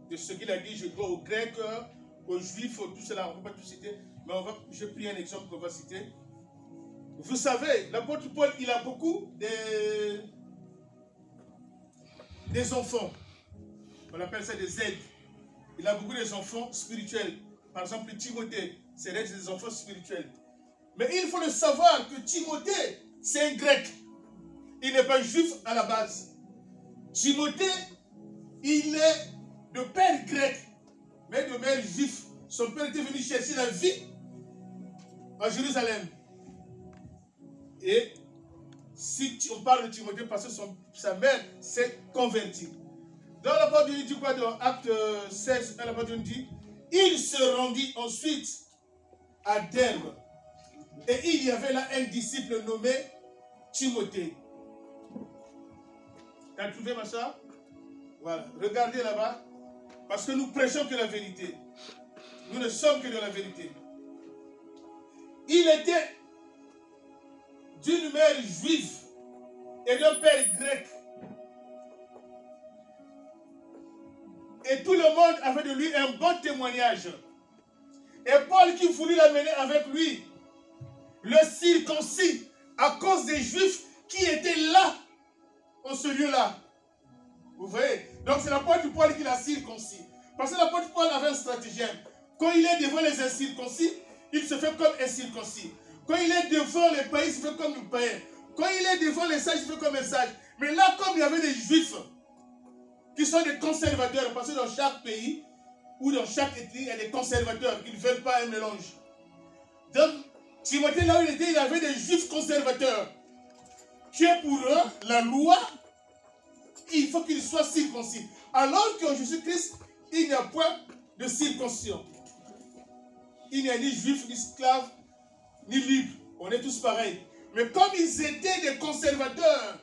de ce qu'il a dit. Je dois aux Grecs, aux Juifs, tout cela, on ne va pas tout citer, mais j'ai pris un exemple qu'on va citer. Vous savez, l'apôtre Paul, il a beaucoup des enfants. On appelle ça des aides. Il a beaucoup des enfants spirituels. Par exemple, Timothée, c'est des enfants spirituels. Mais il faut le savoir que Timothée, c'est un grec. Il n'est pas juif à la base. Timothée, il est de père grec, mais de mère juif. Son père était venu chercher la vie à Jérusalem. Et si on parle de Timothée, parce que sa mère s'est convertie. Dans la parole de Dieu dit quoi dans Acte 16, la parole de Dieu dit, il se rendit ensuite à Derbe. Et il y avait là un disciple nommé Timothée. Tu as trouvé ma soeur? Voilà. Regardez là-bas. Parce que nous prêchons que la vérité. Nous ne sommes que de la vérité. Il était d'une mère juive et d'un père grec. Et tout le monde avait de lui un bon témoignage. Et Paul qui voulut l'amener avec lui, le circoncis, à cause des Juifs qui étaient là, en ce lieu-là. Vous voyez? Donc c'est l'apôtre Paul qui l'a circoncis. Parce que l'apôtre Paul avait un stratagème. Quand il est devant les incirconcis, il se fait comme un circoncis. Quand il est devant les païens, il se fait comme un païen. Quand il est devant les sages, il se fait comme un sage. Mais là, comme il y avait des Juifs qui sont des conservateurs, parce que dans chaque pays ou dans chaque ethnie, il y a des conservateurs qui ne veulent pas un mélange. Donc, Timothée, là où il était, il y avait des Juifs conservateurs qui est pour eux la loi, il faut qu'ils soient circoncis. Alors qu'en Jésus-Christ, il n'y a point de circoncision. Il n'y a ni juif, ni esclave, ni libre. On est tous pareils. Mais comme ils étaient des conservateurs,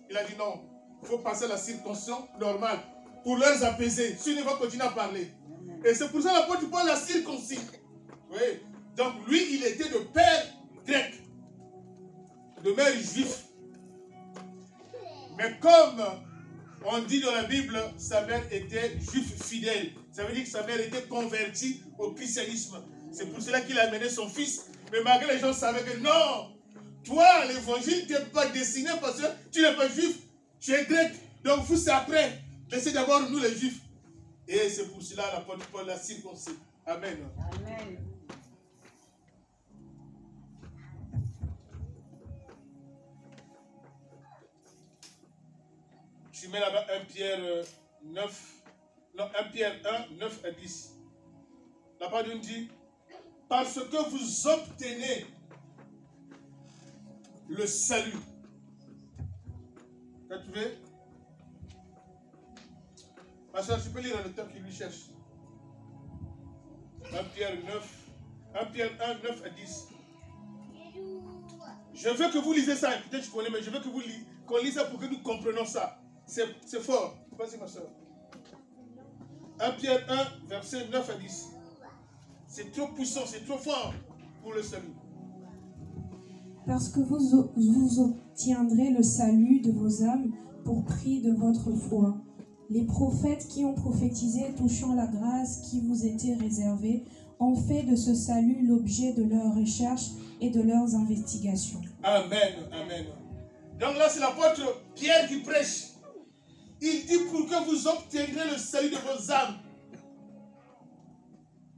il a dit non, il faut passer à la circoncision normale pour leur apaiser. Sinon, ils vont continuer à parler. Et c'est pour ça que l'apôtre Paul l'a circoncis. Oui. Donc lui, il était de père grec, de mère juive. Mais comme on dit dans la Bible, sa mère était juive fidèle. Ça veut dire que sa mère était convertie au christianisme. C'est pour cela qu'il a amené son fils. Mais malgré les gens savaient que non, toi, l'évangile n'est pas destiné parce que tu n'es pas juif, tu es grec. Donc vous, c'est après. Mais c'est d'abord nous les juifs. Et c'est pour cela l'apôtre Paul l'a circoncis. Amen. Amen. Je mets là-bas 1 Pierre 9, non, 1 Pierre 1, 9 à 10. La parole nous dit, parce que vous obtenez le salut. Tu as trouvé? Ma soeur, tu peux lire le temps qui lui cherche. 1 Pierre 1, 9 à 10. Je veux que vous lisez ça. Peut-être que je connais, mais je veux que qu'on lise ça pour que nous comprenions ça. C'est fort. Vas-y, ma soeur. 1 Pierre 1, verset 9 à 10. C'est trop puissant, c'est trop fort pour le salut. Parce que vous obtiendrez le salut de vos âmes pour prix de votre foi. Les prophètes qui ont prophétisé touchant la grâce qui vous était réservée ont fait de ce salut l'objet de leurs recherches et de leurs investigations. Amen, amen. Donc là, c'est l'apôtre Pierre qui prêche. Il dit pour que vous obtiendrez le salut de vos âmes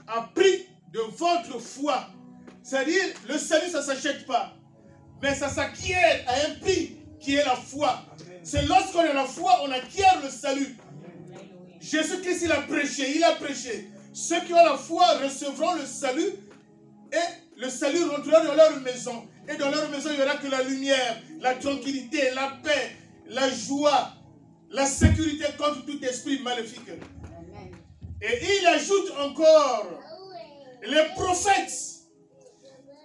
à prix de votre foi. C'est-à-dire, le salut, ça ne s'achète pas. Mais ça s'acquiert à un prix qui est la foi. C'est lorsqu'on a la foi, on acquiert le salut. Jésus-Christ, il a prêché. Ceux qui ont la foi recevront le salut et le salut rentrera dans leur maison. Et dans leur maison, il n'y aura que la lumière, la tranquillité, la paix, la joie, la sécurité contre tout esprit maléfique. Et il ajoute encore les prophètes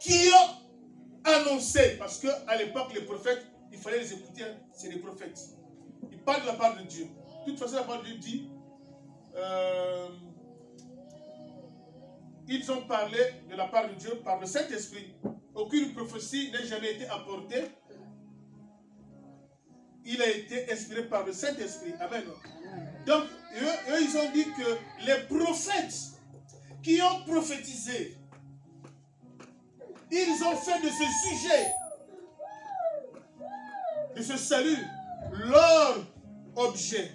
qui ont annoncer, parce qu'à l'époque, les prophètes, il fallait les écouter, c'est les prophètes. Ils parlent de la part de Dieu. De toute façon, la parole de Dieu dit, ils ont parlé de la part de Dieu par le Saint-Esprit. Aucune prophétie n'a jamais été apportée. Il a été inspiré par le Saint-Esprit. Amen. Donc, eux, ils ont dit que les prophètes qui ont prophétisé, ils ont fait de ce sujet, de ce salut, leur objet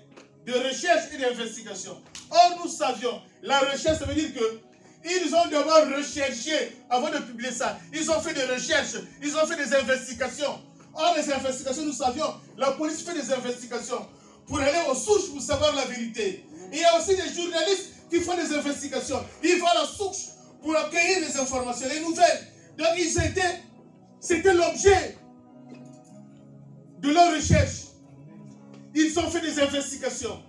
de recherche et d'investigation. Or, nous savions, la recherche, ça veut dire que ils ont d'abord recherché avant de publier ça. Ils ont fait des recherches, ils ont fait des investigations. Or, les investigations, nous savions, la police fait des investigations pour aller aux sources pour savoir la vérité. Et il y a aussi des journalistes qui font des investigations. Ils vont à la source pour accueillir les informations, les nouvelles. Donc, c'était l'objet de leur recherche. Ils ont fait des investigations.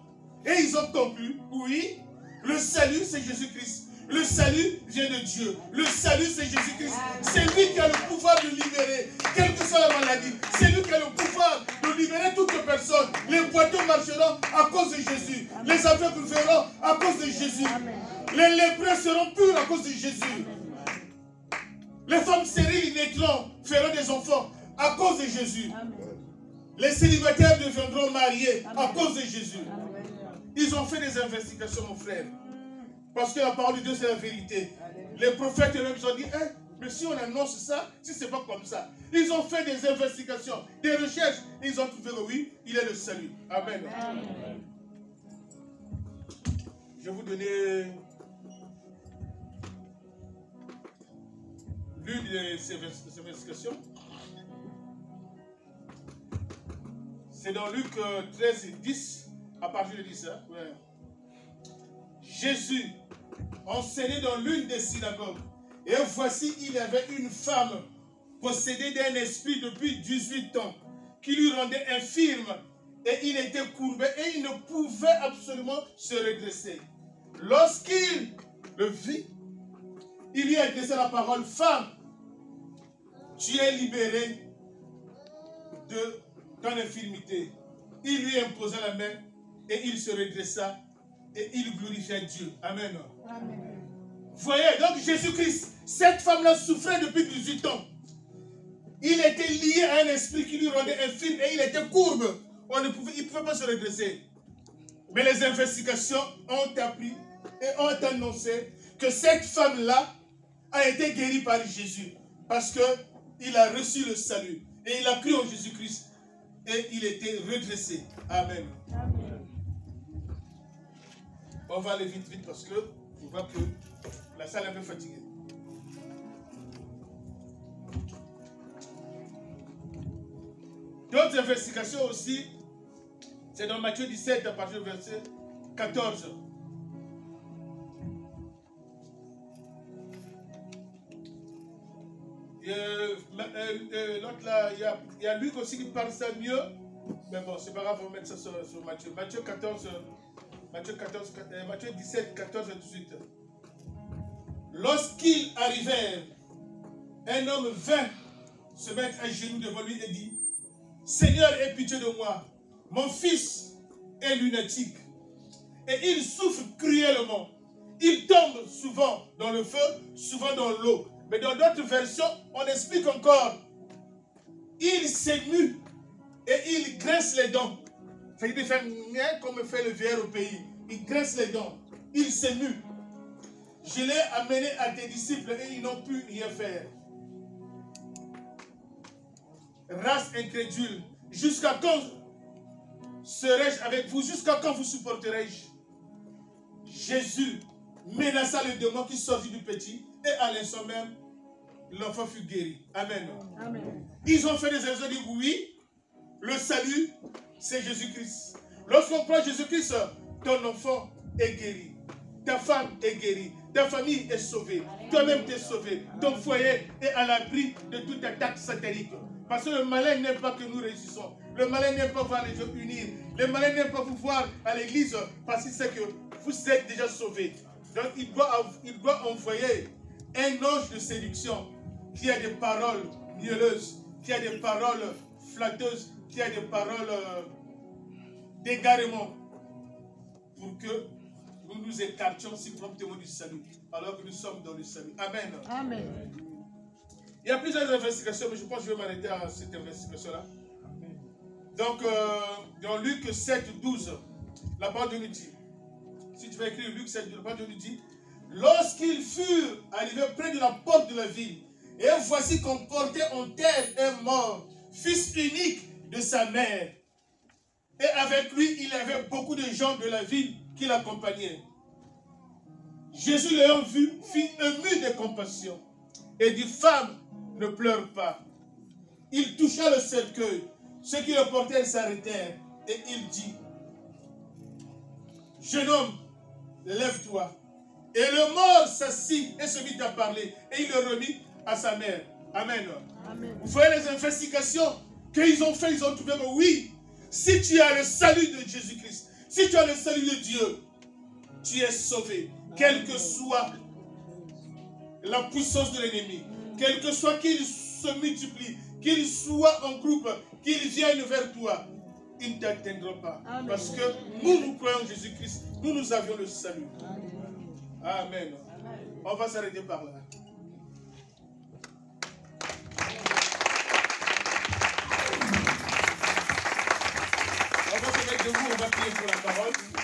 Et ils ont conclu, oui, le salut, c'est Jésus-Christ. Le salut vient de Dieu. Le salut, c'est Jésus-Christ. C'est lui qui a le pouvoir de libérer, quelle que soit la maladie. C'est lui qui a le pouvoir de libérer toute personne. Les boiteux marcheront à cause de Jésus. Les aveugles verront à cause de Jésus. Les lépreux seront purs à cause de Jésus. Les femmes stériles naîtront, feront des enfants à cause de Jésus. Les célibataires deviendront mariés à cause de Jésus. Ils ont fait des investigations, mon frère. Parce que la parole de Dieu, c'est la vérité. Les prophètes eux-mêmes ont dit, mais si on annonce ça, si ce n'est pas comme ça. Ils ont fait des investigations, des recherches, et ils ont trouvé que oui, il est le salut. Amen. Je vais vous donner l'une de ces investigations. C'est dans Luc 13 et 10, à partir de 10. Hein? Ouais. Jésus enseignait dans l'une des synagogues. Et voici, il y avait une femme possédée d'un esprit depuis 18 ans qui lui rendait infirme. Et il était courbé et il ne pouvait absolument se redresser. Lorsqu'il le vit, il lui a adressé la parole, femme, tu es libérée de ton infirmité. Il lui imposa la main et il se redressa et il glorifia Dieu. Amen. Amen. Voyez, donc Jésus-Christ, cette femme-là souffrait depuis 18 ans. Il était lié à un esprit qui lui rendait infirme et il était courbe. Il ne pouvait pas se redresser. Mais les investigations ont appris et ont annoncé que cette femme-là a été guérie par Jésus. Parce qu'il a reçu le salut. Et il a cru en Jésus-Christ. Et il était redressé. Amen. Amen. On va aller vite, vite, parce que je vois que la salle est un peu fatiguée. D'autres investigations aussi, c'est dans Matthieu 17, à partir du verset 14. L'autre là, il y a Luc aussi qui parle ça mieux. Mais bon, c'est pas grave, on va mettre ça sur Matthieu. Matthieu 17, 14 et 18. Lorsqu'ils arrivèrent, un homme vint se mettre à genoux devant lui et dit, Seigneur, aie pitié de moi. Mon fils est lunatique et il souffre cruellement. Il tombe souvent dans le feu, souvent dans l'eau. Mais dans d'autres versions, on explique encore, il s'émue et il grince les dents. C'est-à-dire qu'il fait rien comme fait le vieillard au pays. Il grince les dents. Il s'émue. Je l'ai amené à tes disciples et ils n'ont pu rien faire. Race incrédule, jusqu'à quand serai-je avec vous? Jusqu'à quand vous supporterai-je? Jésus menaça le démon qui sortit du petit et à l'instant même, l'enfant fut guéri. Amen. Amen. Ils ont fait des raisons, dit oui, le salut, c'est Jésus-Christ. Lorsqu'on prend Jésus-Christ, ton enfant est guéri. Ta femme est guérie. Ta famille est sauvée. Toi-même t'es sauvé. Ton foyer est à l'abri de toute attaque satanique. Parce que le malin n'aime pas que nous réussissons. Le malin n'aime pas voir les gens unir. Le malin n'aime pas vous voir à l'église parce qu'il sait que vous êtes déjà sauvés. Donc il doit envoyer un ange de séduction qui a des paroles mielleuse, qui a des paroles flatteuses, qui a des paroles d'égarement, pour que nous nous écartions si promptement du salut, alors que nous sommes dans le salut. Amen. Amen. Il y a plusieurs investigations, mais je pense que je vais m'arrêter à cette investigation-là. Donc, dans Luc 7, 12, la parole de nous dit, si tu vas écrire Luc 7, 12, la parole de nous dit, lorsqu'ils furent arrivés près de la porte de la ville, et voici qu'on portait en terre un mort, fils unique de sa mère. Et avec lui, il y avait beaucoup de gens de la ville qui l'accompagnaient. Jésus l'ayant vu, fit ému de compassion et dit, femme, ne pleure pas. Il toucha le cercueil. Ceux qui le portaient s'arrêtèrent et il dit, jeune homme, lève-toi. Et le mort s'assit et se mit à parler. Et il le remit à sa mère. Amen. Amen. Vous voyez les investigations qu'ils ont fait, ils ont trouvé que oui, si tu as le salut de Jésus-Christ, si tu as le salut de Dieu, tu es sauvé. Quelle que soit la puissance de l'ennemi, quel que soit qu'il se multiplie, qu'il soit en groupe, qu'il vienne vers toi, il ne t'atteindra pas. Amen. Parce que nous croyons en Jésus-Christ, nous avions le salut. Amen. On va s'arrêter par là. On va se mettre debout, on va prier pour la parole.